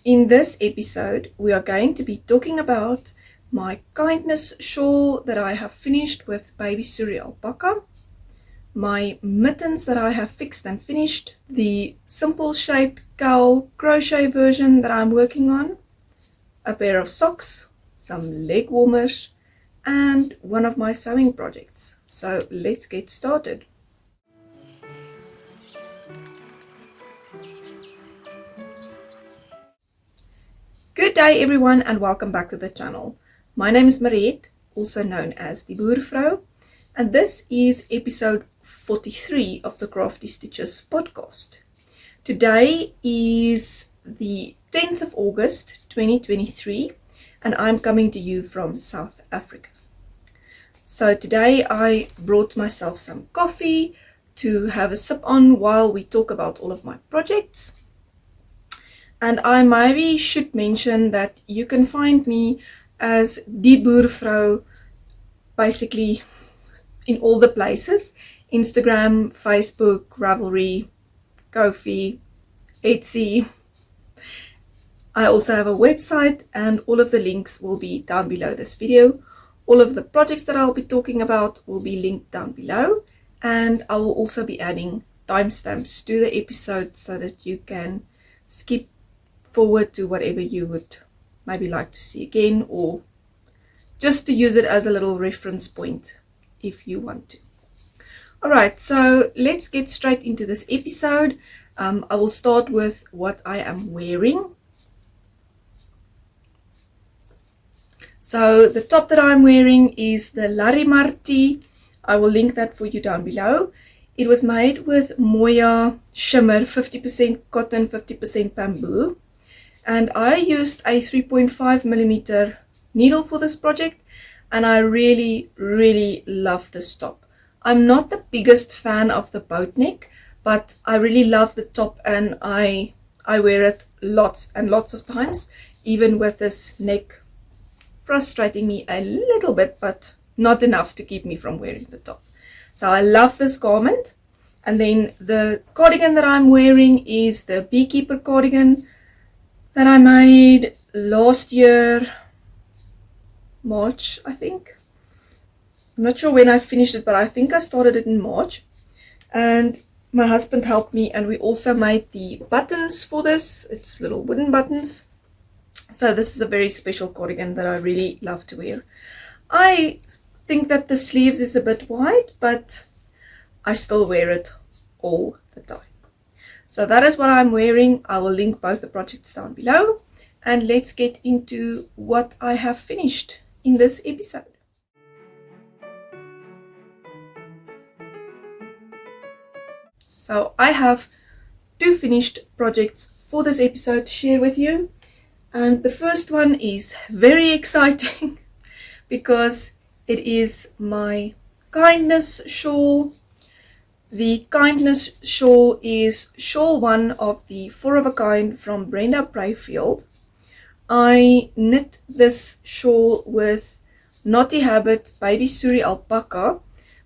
In this episode, we are going to be talking about my kindness shawl that I have finished with baby Suri alpaca, my mittens that I have fixed and finished, the simple shaped cowl crochet version that I'm working on, a pair of socks, some leg warmers, and one of my sewing projects. So let's get started. Good day everyone and welcome back to the channel. My name is Mariette, also known as the Boervrou, and this is episode 43 of the Crafty Stitches Podcast. Today is the 10th of August 2023 and I'm coming to you from South Africa. So today I brought myself some coffee to have a sip on while we talk about all of my projects. And I maybe should mention that you can find me as die Boervrou basically in all the places. Instagram, Facebook, Ravelry, Ko-fi, Etsy. I also have a website and all of the links will be down below this video. All of the projects that I'll be talking about will be linked down below, and I will also be adding timestamps to the episode so that you can skip forward to whatever you would maybe like to see again, or just to use it as a little reference point if you want to. Alright, so let's get straight into this episode. I will start with what I am wearing. So the top that I'm wearing is the Legwarmers tee. I will link that for you down below. It was made with Moya shimmer, 50% cotton, 50% bamboo. And I used a 3.5mm needle for this project, and I really love this top. I'm not the biggest fan of the boat neck, but I really love the top, and I wear it lots and lots of times, even with this neck frustrating me a little bit, but not enough to keep me from wearing the top. So I love this garment. And then the cardigan that I'm wearing is the beekeeper cardigan that I made last year, March, I think. I'm not sure when I finished it, but I think I started it in March. And my husband helped me, and we also made the buttons for this. It's little wooden buttons. So this is a very special cardigan that I really love to wear. I think that the sleeves is a bit wide, but I still wear it all the time. So that is what I'm wearing. I will link both the projects down below, and let's get into what I have finished in this episode. So I have two finished projects for this episode to share with you, and the first one is very exciting because it is my kindness shawl. The kindness shawl is shawl 1 of the 4 of a kind from Brenda Prayfield. I knit this shawl with Naughty Habit baby Suri alpaca,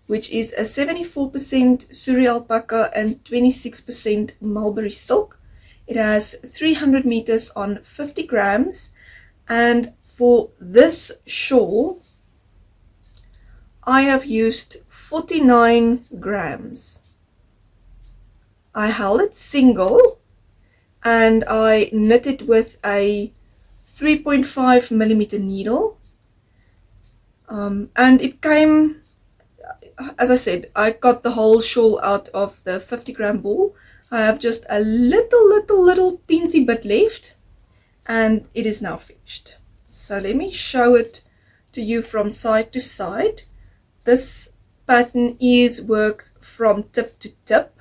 which is a 74% Suri alpaca and 26% mulberry silk. It has 300 meters on 50 grams, and for this shawl I have used 49 grams. I held it single and I knit it with a 3.5mm needle, and it came, as I said, I got the whole shawl out of the 50-gram ball. I have just a little teensy bit left, and it is now finished. So let me show it to you from side to side. This pattern is worked from tip to tip.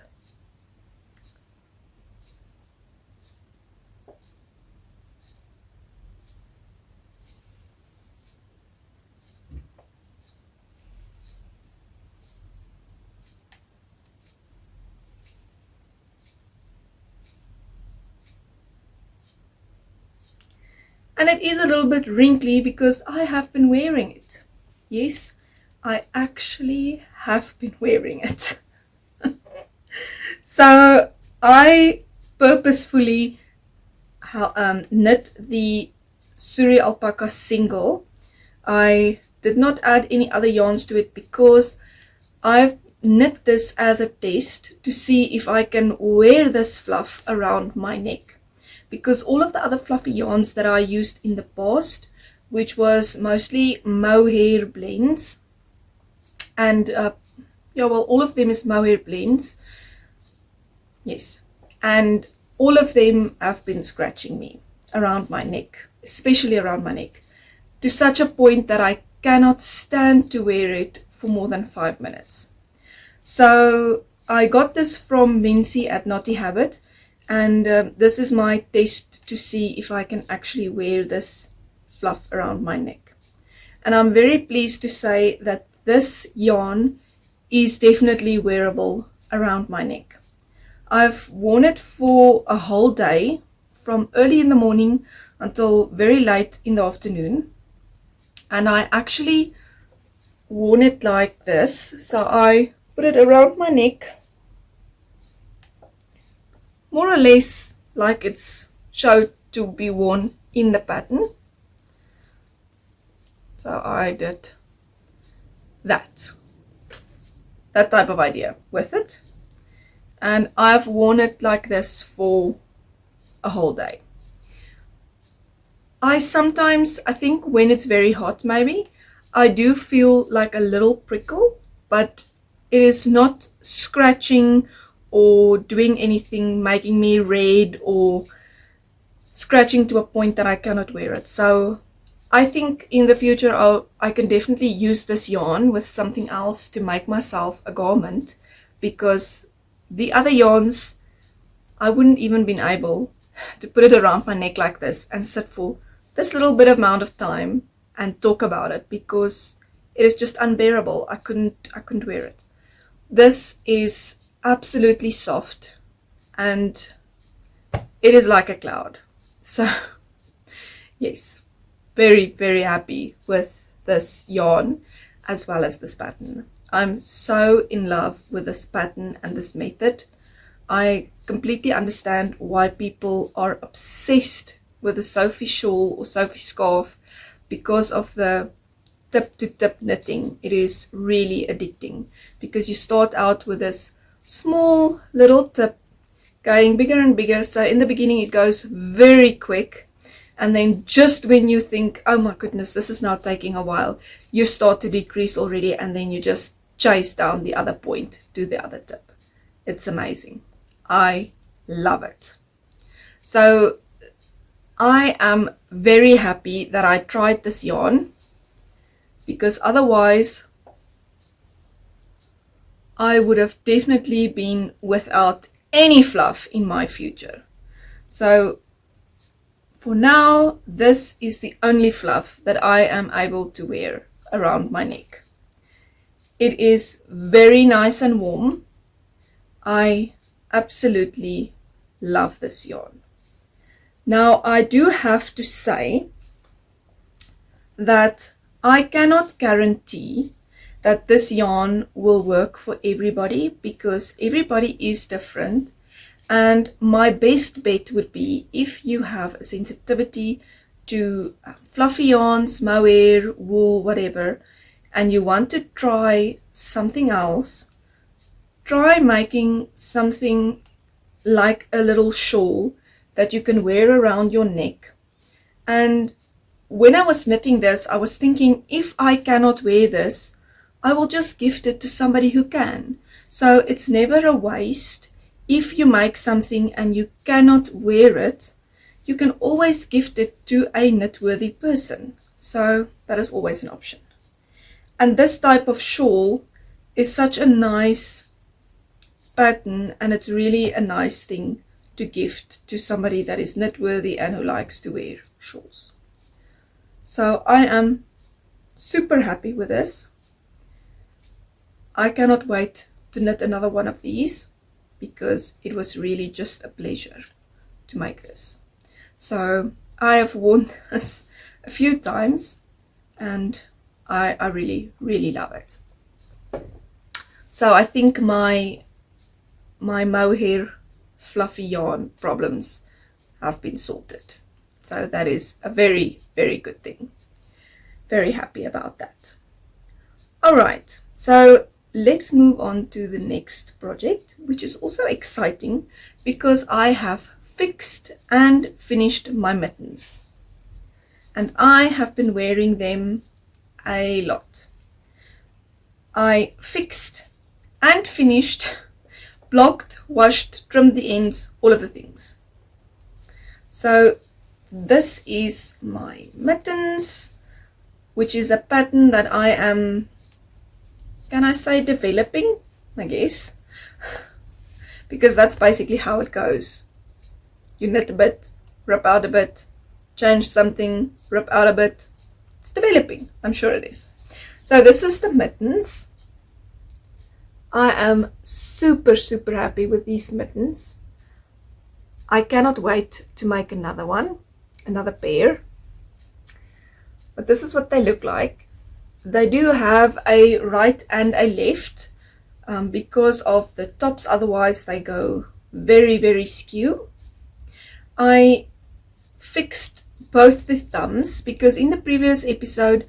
And it is a little bit wrinkly because I have been wearing it. Yes, I actually have been wearing it. So I purposefully knit the Suri alpaca single. I did not add any other yarns to it because I've knit this as a test to see if I can wear this fluff around my neck, because all of the other fluffy yarns that I used in the past, which was mostly mohair blends, and all of them is mohair blends, yes, and all of them have been scratching me around my neck, especially around my neck, to such a point that I cannot stand to wear it for more than 5 minutes. So I got this from Mincy at Naughty Habit, and this is my test to see if I can actually wear this fluff around my neck. And I'm very pleased to say that this yarn is definitely wearable around my neck. I've worn it for a whole day, from early in the morning until very late in the afternoon, and I actually worn it like this. So I put it around my neck, more or less like it's showed to be worn in the pattern. So I did that type of idea with it, and I've worn it like this for a whole day. I think when it's very hot, maybe I do feel like a little prickle, but it is not scratching or doing anything making me red or scratching to a point that I cannot wear it. So I think in the future I can definitely use this yarn with something else to make myself a garment, because the other yarns I wouldn't even been able to put it around my neck like this and sit for this little bit amount of time and talk about it, because it is just unbearable. I couldn't wear it. This is absolutely soft and it is like a cloud. So yes, very, very happy with this yarn as well as this pattern. I'm so in love with this pattern and this method. I completely understand why people are obsessed with the Sophie shawl or Sophie scarf, because of the tip to tip knitting. It is really addicting, because you start out with this small little tip going bigger and bigger. So in the beginning it goes very quick, and then just when you think, oh my goodness, this is now taking a while, you start to decrease already, and then you just chase down the other point to the other tip. It's amazing. I love it. So I am very happy that I tried this yarn, because otherwise I would have definitely been without any fluff in my future. So for now, this is the only fluff that I am able to wear around my neck. It is very nice and warm. I absolutely love this yarn. Now, I do have to say that I cannot guarantee that this yarn will work for everybody, because everybody is different. And my best bet would be, if you have a sensitivity to fluffy yarns, mohair, wool, whatever, and you want to try something else, try making something like a little shawl that you can wear around your neck. And when I was knitting this, I was thinking, if I cannot wear this, I will just gift it to somebody who can. So it's never a waste. If you make something and you cannot wear it, you can always gift it to a knitworthy person. So that is always an option. And this type of shawl is such a nice pattern, and it's really a nice thing to gift to somebody that is knitworthy and who likes to wear shawls. So I am super happy with this. I cannot wait to knit another one of these, because it was really just a pleasure to make this. So I have worn this a few times, and I really, really love it. So I think my mohair fluffy yarn problems have been sorted. So that is a very, very good thing. Very happy about that. Alright, so let's move on to the next project, which is also exciting because I have fixed and finished my mittens. And I have been wearing them a lot. I fixed and finished, blocked, washed, trimmed the ends, all of the things. So this is my mittens, which is a pattern that I am, can I say, developing, I guess, because that's basically how it goes. You knit a bit, rip out a bit, change something, rip out a bit. It's developing, I'm sure it is. So this is the mittens. I am super, super happy with these mittens. I cannot wait to make another one, another pair. But this is what they look like. They do have a right and a left because of the tops, otherwise they go very, very skew. I fixed both the thumbs because in the previous episode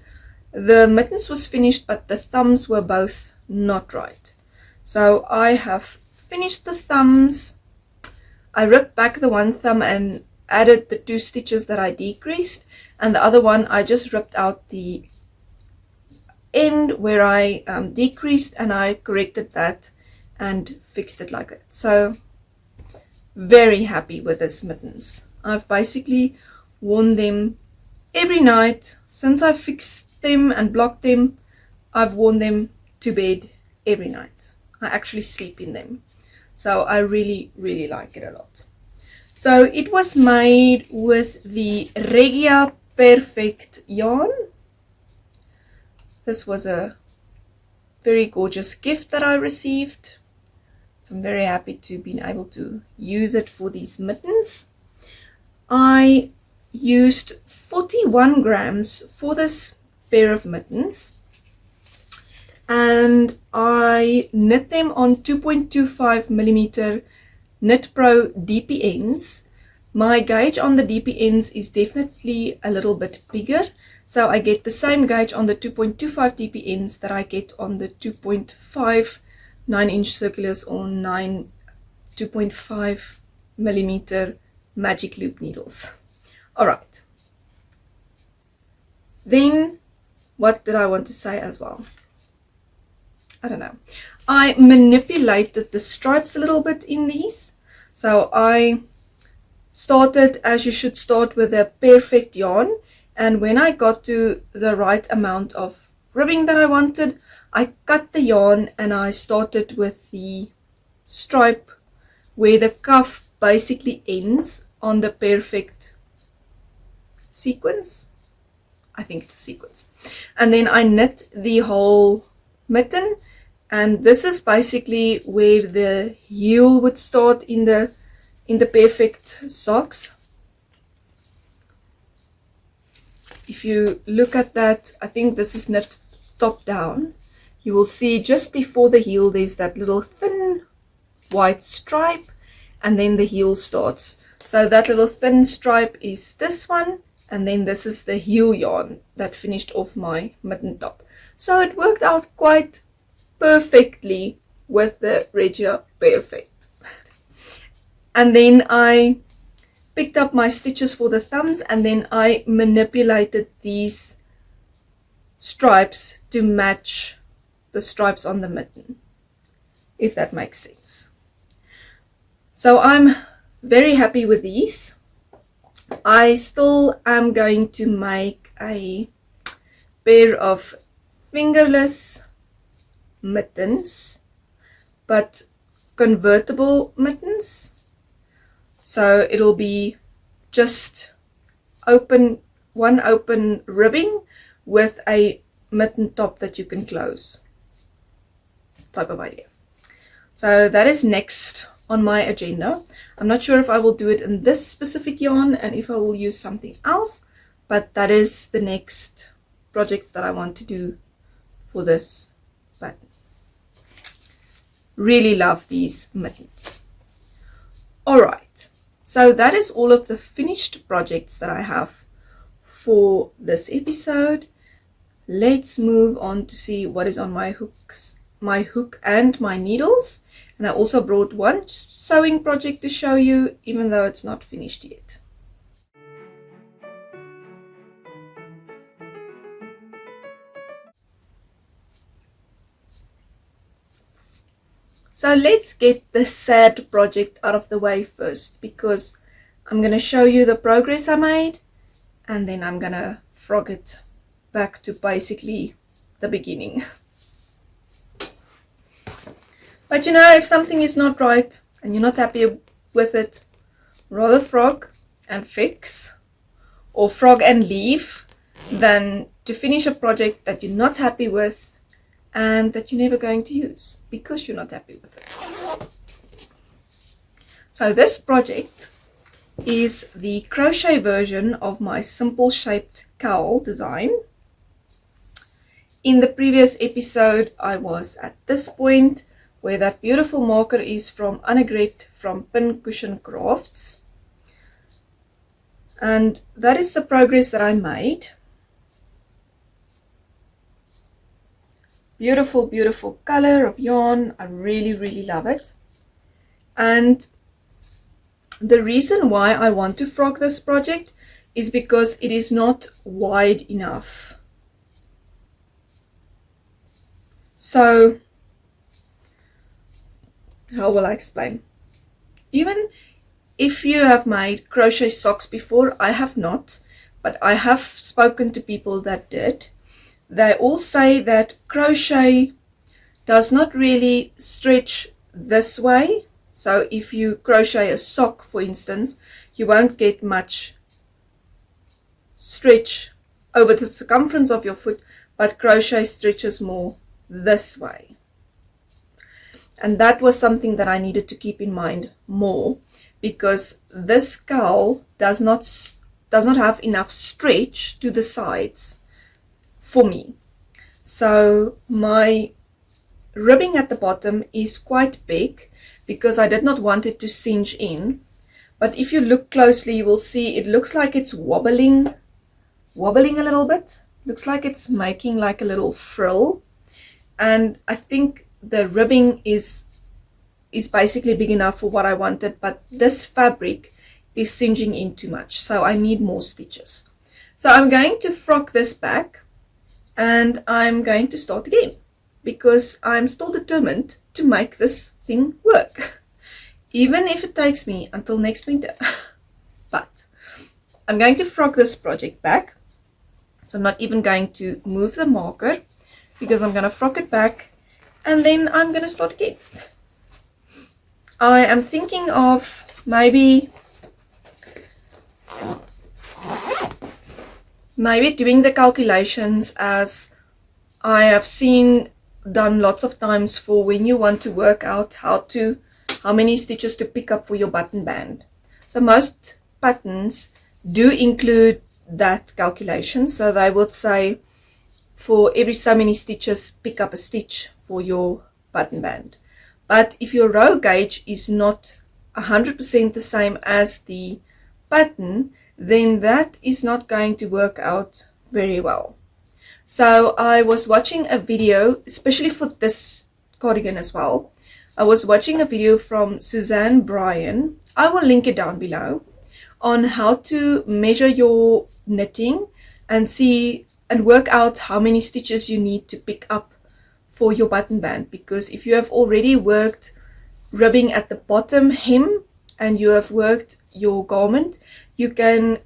the mittens was finished but the thumbs were both not right. So I have finished the thumbs. I ripped back the one thumb and added the 2 stitches that I decreased, and the other one I just ripped out the end where I decreased, and I corrected that and fixed it like that. So very happy with this mittens. I've basically worn them every night since I fixed them and blocked them. I've worn them to bed every night. I actually sleep in them. So I really, really like it a lot. So it was made with the Regia Perfect yarn. This was a very gorgeous gift that I received. So I'm very happy to be able to use it for these mittens. I used 41 grams for this pair of mittens. And I knit them on 2.25 millimeter Knit Pro DPNs. My gauge on the DPNs is definitely a little bit bigger, so I get the same gauge on the 2.25 DPNs that I get on the 2.5 9-inch circulars or 2.5 millimeter magic loop needles. Alright, then what did I want to say as well? I don't know. I manipulated the stripes a little bit in these. So I started, as you should start, with a perfect yarn. And when I got to the right amount of ribbing that I wanted, I cut the yarn and I started with the stripe where the cuff basically ends on the perfect sequence. I think it's a sequence. And then I knit the whole mitten. And this is basically where the heel would start in the perfect socks. If you look at that, I think this is knit top down. You will see just before the heel there's that little thin white stripe, and then the heel starts. So that little thin stripe is this one, and then this is the heel yarn that finished off my mitten top. So it worked out quite perfectly with the Regia Perfect. And then I picked up my stitches for the thumbs, and then I manipulated these stripes to match the stripes on the mitten, if that makes sense. So I'm very happy with these. I still am going to make a pair of fingerless mittens, but convertible mittens. So it'll be just one open ribbing with a mitten top that you can close type of idea. So that is next on my agenda. I'm not sure if I will do it in this specific yarn and if I will use something else, but that is the next projects that I want to do for this button. Really love these mittens. Alright, So that is all of the finished projects that I have for this episode. Let's move on to see what is on my hook and my needles. And I also brought one sewing project to show you, even though it's not finished yet. So let's get the sad project out of the way first, because I'm going to show you the progress I made, and then I'm going to frog it back to basically the beginning. But you know, if something is not right and you're not happy with it, rather frog and fix, or frog and leave, than to finish a project that you're not happy with and that you're never going to use because you're not happy with it. So this project is the crochet version of my simple shaped cowl design. In the previous episode, I was at this point where that beautiful marker is from Annegret from Pincushion Crafts. And that is the progress that I made. Beautiful, beautiful color of yarn. I really, really love it. And the reason why I want to frog this project is because it is not wide enough. So, how will I explain? Even if you have made crochet socks before, I have not, but I have spoken to people that did. They all say that crochet does not really stretch this way. So if you crochet a sock, for instance, you won't get much stretch over the circumference of your foot, but crochet stretches more this way. And that was something that I needed to keep in mind more, because this cowl does not have enough stretch to the sides for me. So my ribbing at the bottom is quite big because I did not want it to cinch in. But if you look closely, you will see it looks like it's wobbling a little bit. Looks like it's making like a little frill. And I think the ribbing is basically big enough for what I wanted, but this fabric is cinching in too much. So I need more stitches. So I'm going to frog this back. And I'm going to start again because I'm still determined to make this thing work, even if it takes me until next winter. But I'm going to frog this project back. So I'm not even going to move the marker because I'm going to frog it back and then I'm going to start again. I am thinking of maybe doing the calculations as I have seen done lots of times for when you want to work out how many stitches to pick up for your button band. So most patterns do include that calculation. So they would say for every so many stitches, pick up a stitch for your button band. But if your row gauge is not 100% the same as the pattern, then that is not going to work out very well. So I was watching a video, especially for this cardigan as well. I was watching a video from Suzanne, Bryan. I will link it down below, on how to measure your knitting and see and work out how many stitches you need to pick up for your button band. Because if you have already worked ribbing at the bottom hem and you have worked your garment, you can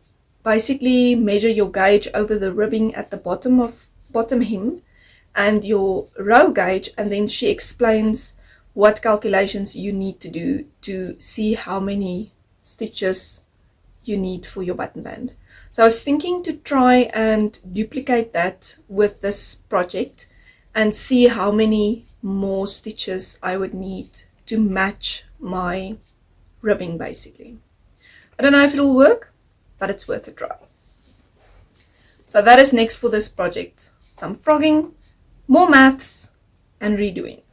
basically measure your gauge over the ribbing at the bottom hem and your row gauge, and then she explains what calculations you need to do to see how many stitches you need for your button band. So I was thinking to try and duplicate that with this project and see how many more stitches I would need to match my ribbing basically. I don't know if it'll work, but it's worth a try. So that is next for this project. Some frogging, more maths, and redoing.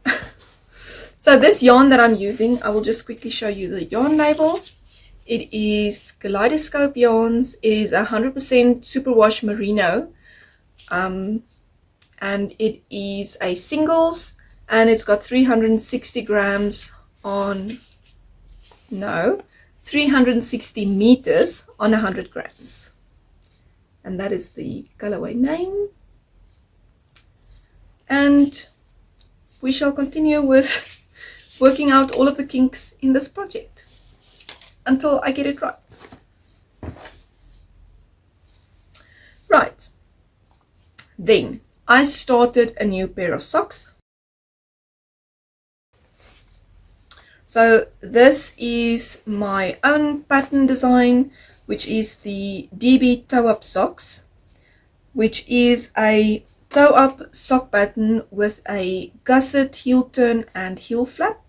So this yarn that I'm using, I will just quickly show you the yarn label. It is Kaleidoscope yarns. It is 100% superwash merino, and it is a singles, and it's got 360 grams on, no, 360 meters on 100 grams. And that is the colorway name. And we shall continue with working out all of the kinks in this project until I get it right. Right. Then I started a new pair of socks. So this is my own pattern design, which is the DB toe-up socks, which is a toe-up sock pattern with a gusset, heel turn and heel flap.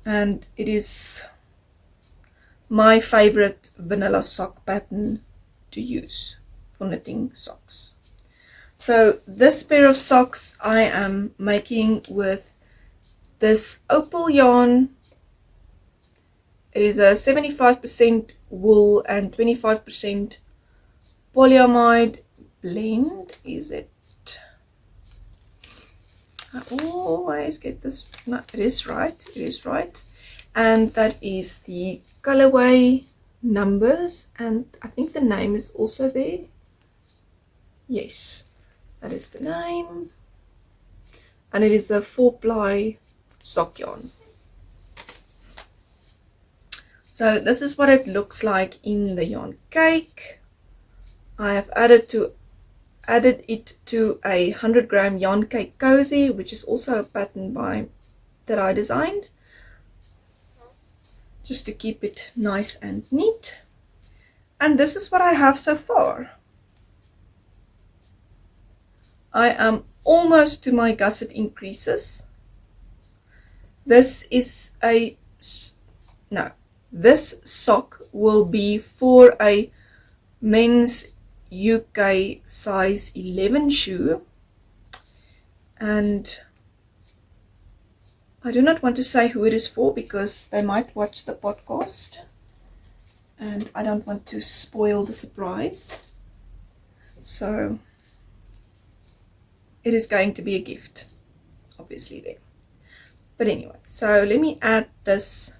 And it is my favorite vanilla sock pattern to use for knitting socks. So this pair of socks I am making with this opal yarn. It is a 75% wool and 25% polyamide blend. Is it? I always get this. No, it is right. It is right. And that is the colorway numbers, and I think the name is also there. Yes, that is the name. And it is a 4-ply sock yarn. So this is what it looks like in the yarn cake. I have added it to a 100-gram yarn cake cozy, which is also a pattern that I designed, just to keep it nice and neat. And this is what I have so far. I am almost to my gusset increases. This sock will be for a men's UK size 11 shoe, and I do not want to say who it is for because they might watch the podcast and I don't want to spoil the surprise. So it is going to be a gift, obviously there. But anyway, so let me add this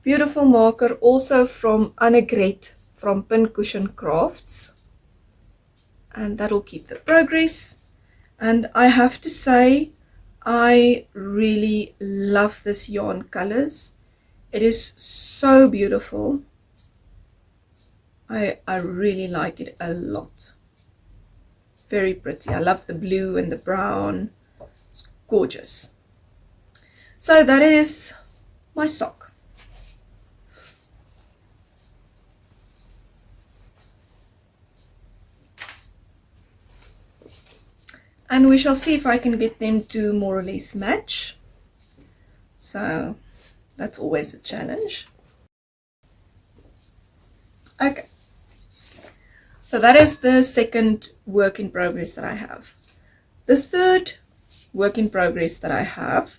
beautiful marker, also from Annegret from Pincushion Crafts, and that'll keep the progress. And I have to say, I really love this yarn colors. It is so beautiful. I really like it a lot. Very pretty. I love the blue and the brown. It's gorgeous. So that is my sock. And we shall see if I can get them to more or less match. So that's always a challenge. Okay. So that is the second work in progress that I have. The third work in progress that I have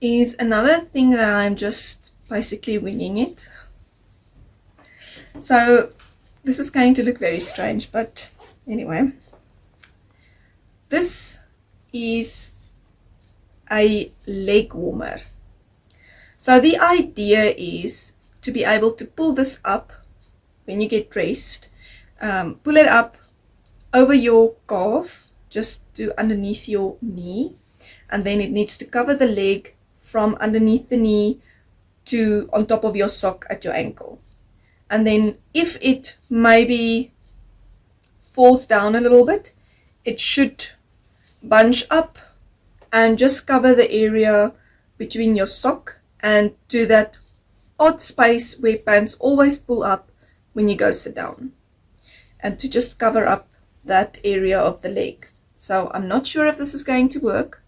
is another thing that I'm just basically winging it. So this is going to look very strange, but anyway. This is a leg warmer. So the idea is to be able to pull this up when you get dressed, pull it up over your calf, just to underneath your knee, and then it needs to cover the leg from underneath the knee to on top of your sock at your ankle. And then if it maybe falls down a little bit, it should bunch up and just cover the area between your sock and to that odd space where pants always pull up when you go sit down, and to just cover up that area of the leg. So I'm not sure if this is going to work.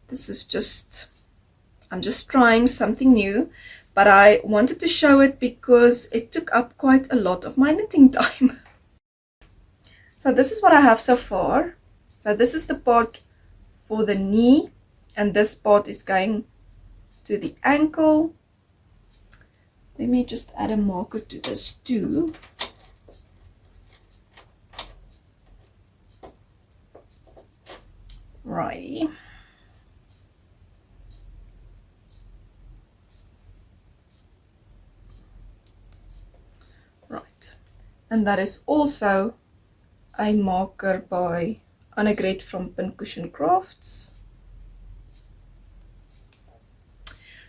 I'm just trying something new, but I wanted to show it because it took up quite a lot of my knitting time. So this is what I have so far. So this is the part for the knee, and this part is going to the ankle, Let me just add a marker to this too. Righty. Right. And that is also a marker by Annegret from Pincushion Crafts.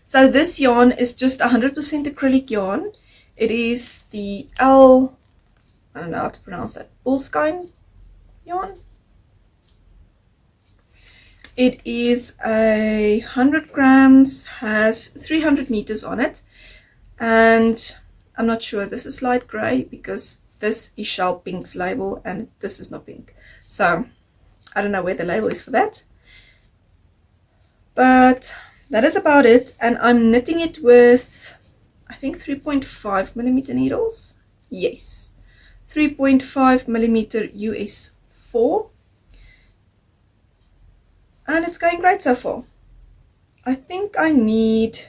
So this yarn is just 100% acrylic yarn. It is the I don't know how to pronounce that, Bullskine yarn. It is 100 grams, has 300 meters on it, and I'm not sure, this is light grey because this is Shawl Pink's label and this is not pink. So I don't know where the label is for that. But that is about it, and I'm knitting it with, I think, 3.5 millimeter needles. Yes, 3.5 millimeter US 4, and it's going great so far. I think I need,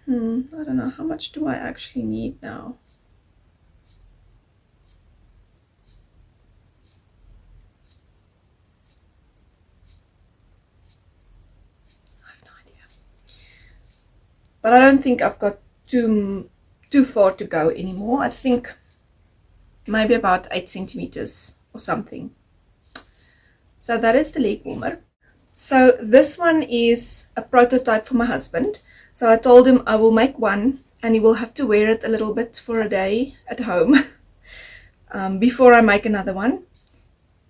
I don't know, how much do I actually need now? But I don't think I've got too far to go anymore. I think maybe about 8 centimeters or something. So that is the Legwarmer. So this one is a prototype for my husband. So I told him I will make one and he will have to wear it a little bit for a day at home before I make another one,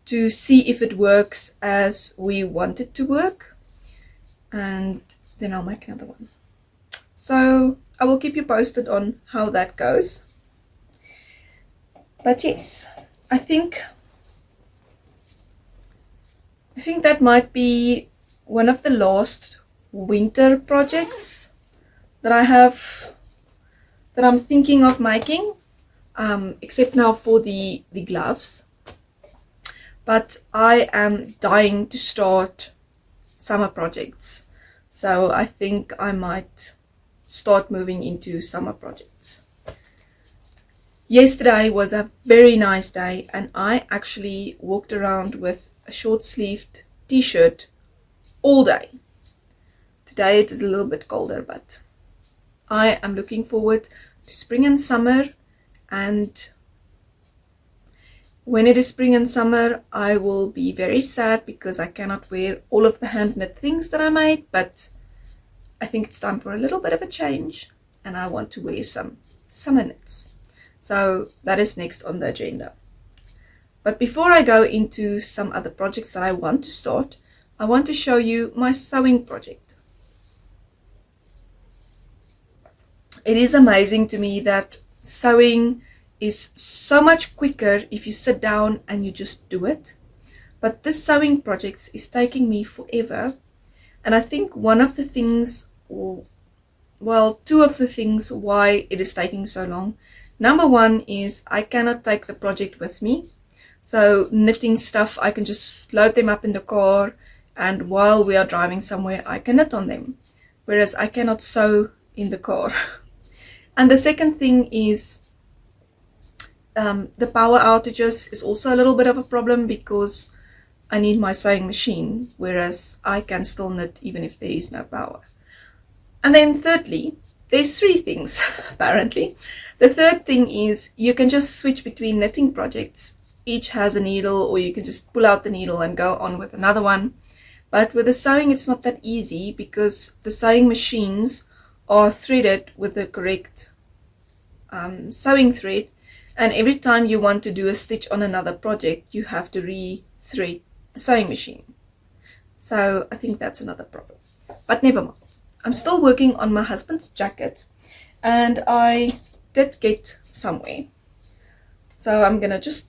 to see if it works as we want it to work, and then I'll make another one. So I will keep you posted on how that goes. But yes, I think that might be one of the last winter projects that I have, that I'm thinking of making, except now for the gloves. But I am dying to start summer projects, so I think I might start moving into summer projects. Yesterday was a very nice day, and I actually walked around with a short-sleeved t-shirt all day. Today it is a little bit colder, but I am looking forward to spring and summer, and when it is spring and summer I will be very sad because I cannot wear all of the hand knit things that I made, but I think it's time for a little bit of a change and I want to wear some summer knits. So that is next on the agenda. But before I go into some other projects that I want to start, I want to show you my sewing project. It is amazing to me that sewing is so much quicker if you sit down and you just do it. But this sewing project is taking me forever. And I think one of the things, or well, two of the things why it is taking so long. Number one is I cannot take the project with me. So knitting stuff, I can just load them up in the car, and while we are driving somewhere I can knit on them, whereas I cannot sew in the car. And the second thing is the power outages is also a little bit of a problem because I need my sewing machine, whereas I can still knit even if there is no power. And then thirdly, there's three things apparently. The third thing is you can just switch between knitting projects. Each has a needle, or you can just pull out the needle and go on with another one. But with the sewing it's not that easy because the sewing machines are threaded with the correct sewing thread, and every time you want to do a stitch on another project you have to re-thread the sewing machine. So I think that's another problem, but never mind. I'm still working on my husband's jacket and I did get somewhere, so I'm gonna just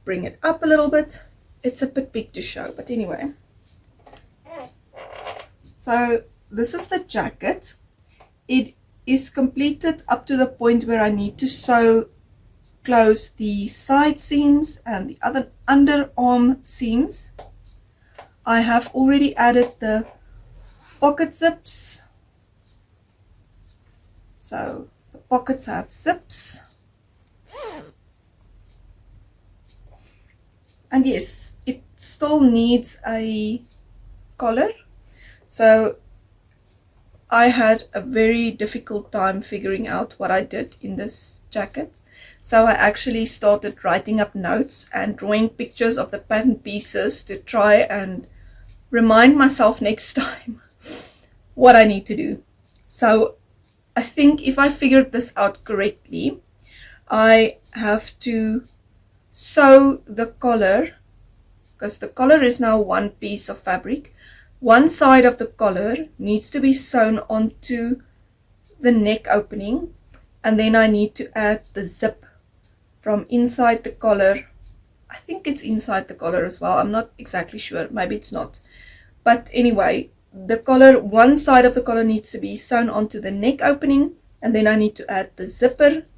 bring it up a little bit. It's a bit big to show, but anyway. So this is the jacket. It is completed up to the point where I need to sew close the side seams and the other underarm seams. I have already added the pocket zips So the pockets have zips. And yes, it still needs a collar. So I had a very difficult time figuring out what I did in this jacket. So I actually started writing up notes and drawing pictures of the pattern pieces to try and remind myself next time what I need to do. So I think if I figured this out correctly, I have to sew the collar, because the collar is now one piece of fabric. One side of the collar needs to be sewn onto the neck opening, and then I need to add the zip from inside the collar. I think it's inside the collar as well. I'm not exactly sure. Maybe it's not. But anyway, the collar, one side of the collar needs to be sewn onto the neck opening, and then I need to add the zip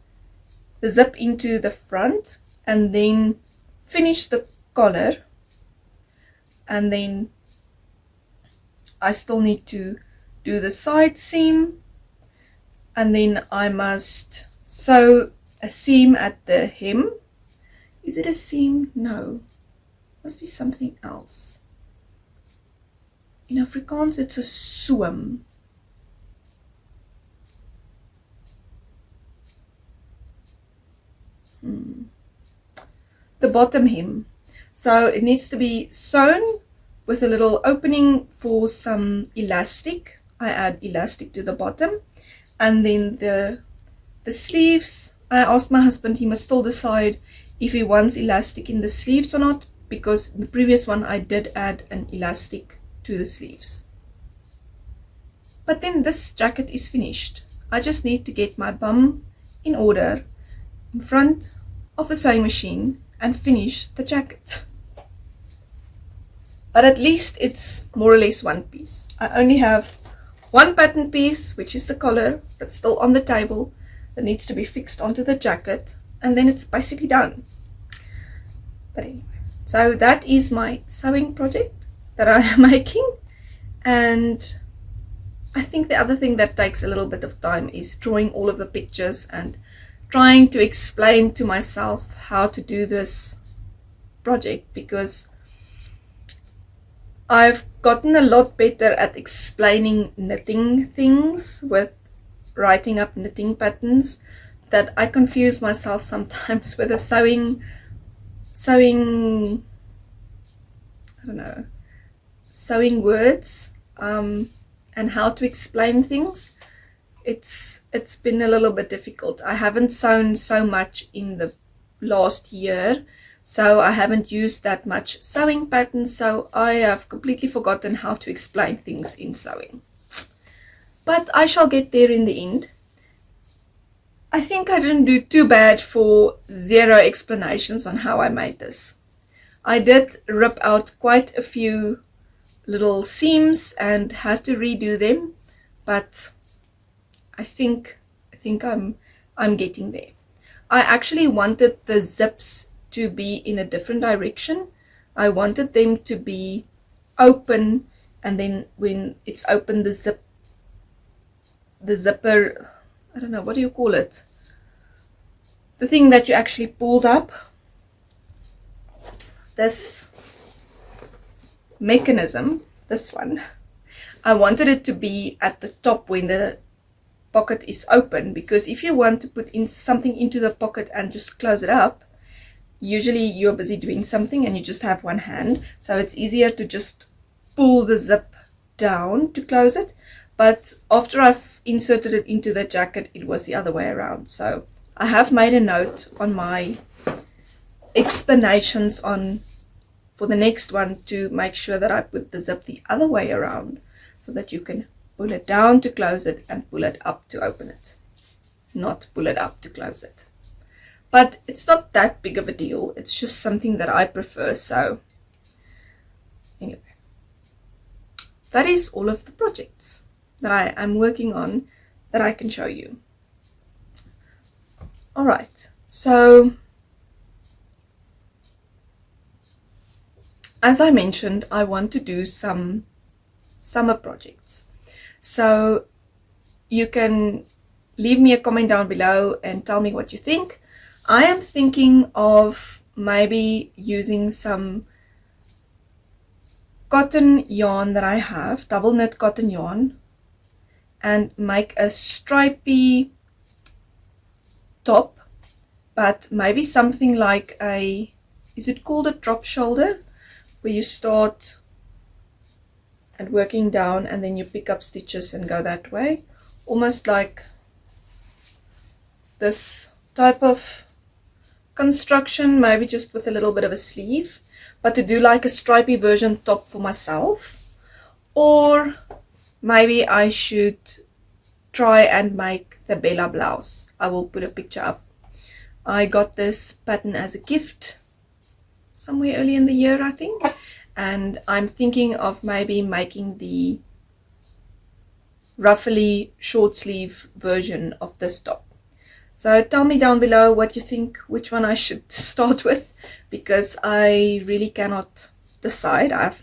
into the front, and then finish the collar. And then I still need to do the side seam, and then I must sew a seam at the hem. Is it a seam? No, must be something else. In Afrikaans it's a soem. The bottom hem. So it needs to be sewn with a little opening for some elastic. I add elastic to the bottom. And then the sleeves, I asked my husband, he must still decide if he wants elastic in the sleeves or not, because in the previous one I did add an elastic to the sleeves. But then this jacket is finished. I just need to get my bum in order in front of the sewing machine and finish the jacket. But at least it's more or less one piece. I only have one pattern piece, which is the collar, that's still on the table, that needs to be fixed onto the jacket, and then it's basically done. But anyway, so that is my sewing project that I am making. And I think the other thing that takes a little bit of time is drawing all of the pictures and trying to explain to myself how to do this project, because I've gotten a lot better at explaining knitting things with writing up knitting patterns, that I confuse myself sometimes with the sewing words and how to explain things. It's been a little bit difficult. I haven't sewn so much in the last year, so I haven't used that much sewing patterns, so I have completely forgotten how to explain things in sewing. But I shall get there in the end. I think I didn't do too bad for 0 explanations on how I made this. I did rip out quite a few little seams and had to redo them, but I think I'm getting there. I actually wanted the zips to be in a different direction. I wanted them to be open, and then when it's open, the zipper, I don't know, what do you call it? The thing that you actually pulls up. This mechanism, this one, I wanted it to be at the top when the pocket is open, because if you want to put in something into the pocket and just close it up, usually you're busy doing something and you just have one hand, so it's easier to just pull the zip down to close it. But after I've inserted it into the jacket, it was the other way around. So I have made a note on my explanations for the next one to make sure that I put the zip the other way around, so that you can pull it down to close it and pull it up to open it, not pull it up to close it. But it's not that big of a deal. It's just something that I prefer. So anyway, that is all of the projects that I am working on that I can show you. All right, so as I mentioned, I want to do some summer projects. So you can leave me a comment down below and tell me what you think. I am thinking of maybe using some cotton yarn that I have, double knit cotton yarn, and make a stripy top, but maybe something like a, is it called a drop shoulder, where you start and working down and then you pick up stitches and go that way, almost like this type of construction, maybe just with a little bit of a sleeve, but to do like a stripy version top for myself. Or maybe I should try and make the Bella blouse. I will put a picture up. I got this pattern as a gift somewhere early in the year, I think, and I'm thinking of maybe making the ruffly short sleeve version of this top. So tell me down below what you think, which one I should start with, because I really cannot decide. I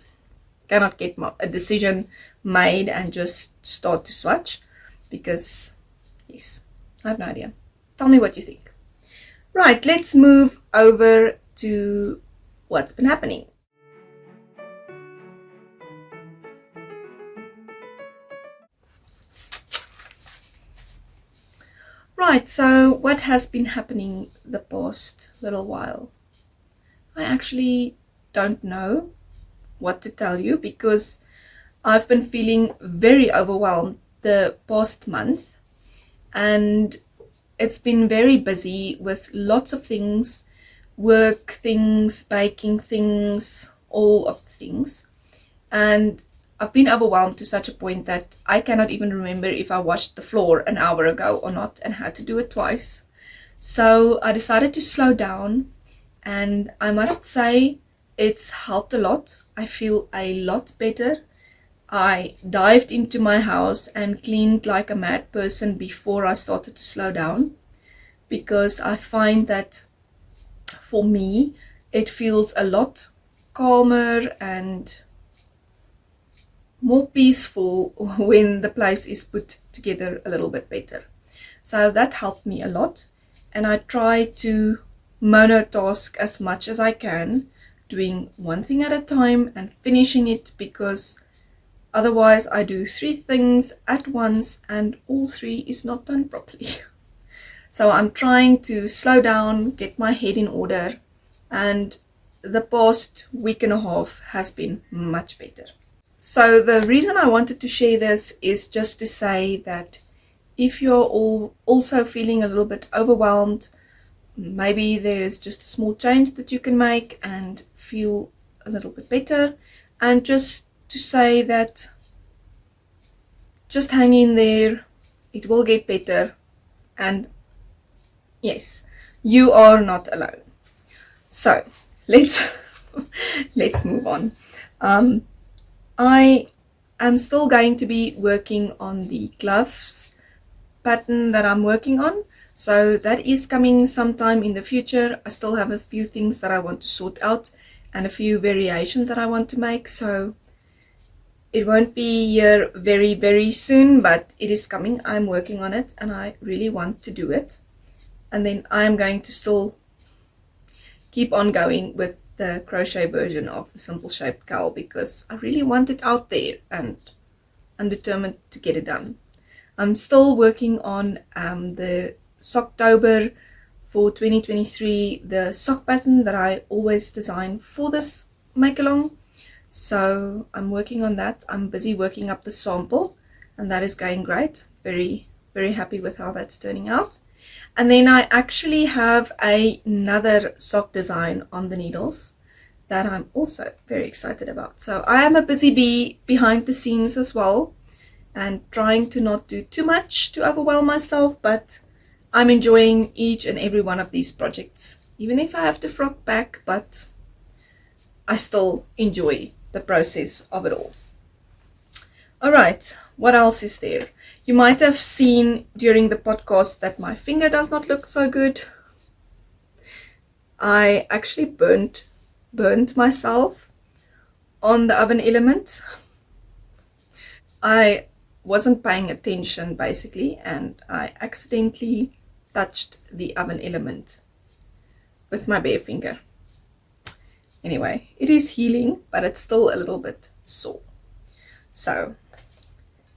cannot get a decision made and just start to swatch, because yes, I have no idea. Tell me what you think. Right, let's move over to what's been happening. Right, so what has been happening the past little while? I actually don't know what to tell you, because I've been feeling very overwhelmed the past month, and it's been very busy with lots of things, work things, baking things, all of the things, and I've been overwhelmed to such a point that I cannot even remember if I washed the floor an hour ago or not, and had to do it twice. So I decided to slow down, and I must say it's helped a lot. I feel a lot better. I dived into my house and cleaned like a mad person before I started to slow down, because I find that for me it feels a lot calmer and more peaceful when the place is put together a little bit better. So that helped me a lot, and I try to monotask as much as I can, doing one thing at a time and finishing it, because otherwise I do 3 things at once and all 3 is not done properly. So I'm trying to slow down, get my head in order, and the past week and a half has been much better. So the reason I wanted to share this is just to say that if you're all also feeling a little bit overwhelmed, maybe there's just a small change that you can make and feel a little bit better, and just to say that just hang in there, it will get better, and yes, you are not alone. So let's move on. I am still going to be working on the gloves pattern that I'm working on, so that is coming sometime in the future. I still have a few things that I want to sort out and a few variations that I want to make, so it won't be here very, very soon, but it is coming. I'm working on it and I really want to do it. And then I'm going to still keep on going with the crochet version of the simple shaped cowl, because I really want it out there and I'm determined to get it done. I'm still working on the Socktober for 2023, the sock pattern that I always design for this make along. So I'm working on that. I'm busy working up the sample, and that is going great. Very, very happy with how that's turning out. And then I actually have another sock design on the needles that I'm also very excited about. So I am a busy bee behind the scenes as well, and trying to not do too much to overwhelm myself, but I'm enjoying each and every one of these projects, even if I have to frock back, but I still enjoy the process of it all. Alright, what else is there? You might have seen during the podcast that my finger does not look so good. I actually burnt myself on the oven element. I wasn't paying attention basically, and I accidentally touched the oven element with my bare finger. Anyway, it is healing, but it's still a little bit sore. So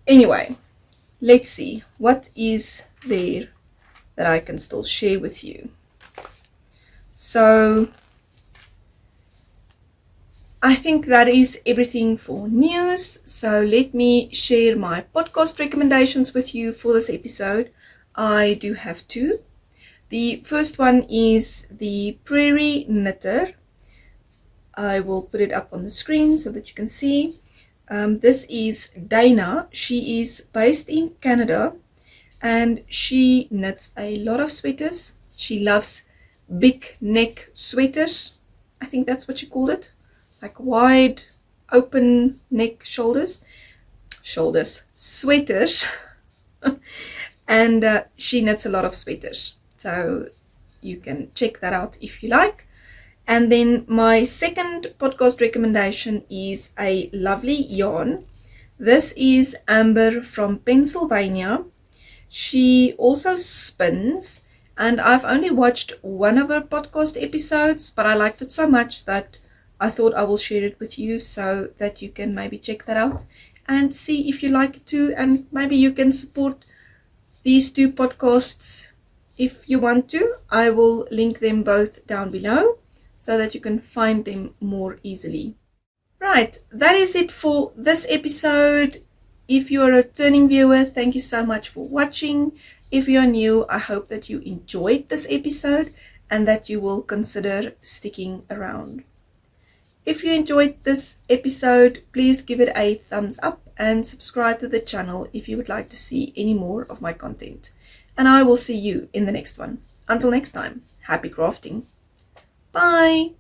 anyway, let's see what is there that I can still share with you. So I think that is everything for news. So let me share my podcast recommendations with you for this episode. I do have two. The first one is the Prairie Knitter. I will put it up on the screen so that you can see. This is Dana. She is based in Canada and she knits a lot of sweaters. She loves big neck sweaters. I think that's what she called it. Like wide open neck sweaters. And she knits a lot of sweaters. So you can check that out if you like. And then my second podcast recommendation is a lovely yarn. This is Amber from Pennsylvania. She also spins, and I've only watched one of her podcast episodes, but I liked it so much that I thought I will share it with you so that you can maybe check that out and see if you like it too, and maybe you can support these two podcasts if you want to. I will link them both down below so that you can find them more easily. Right, that is it for this episode. If you're a returning viewer, thank you so much for watching. If you're new, I hope that you enjoyed this episode and that you will consider sticking around. If you enjoyed this episode, please give it a thumbs up and subscribe to the channel if you would like to see any more of my content. And I will see you in the next one. Until next time, happy crafting. Bye.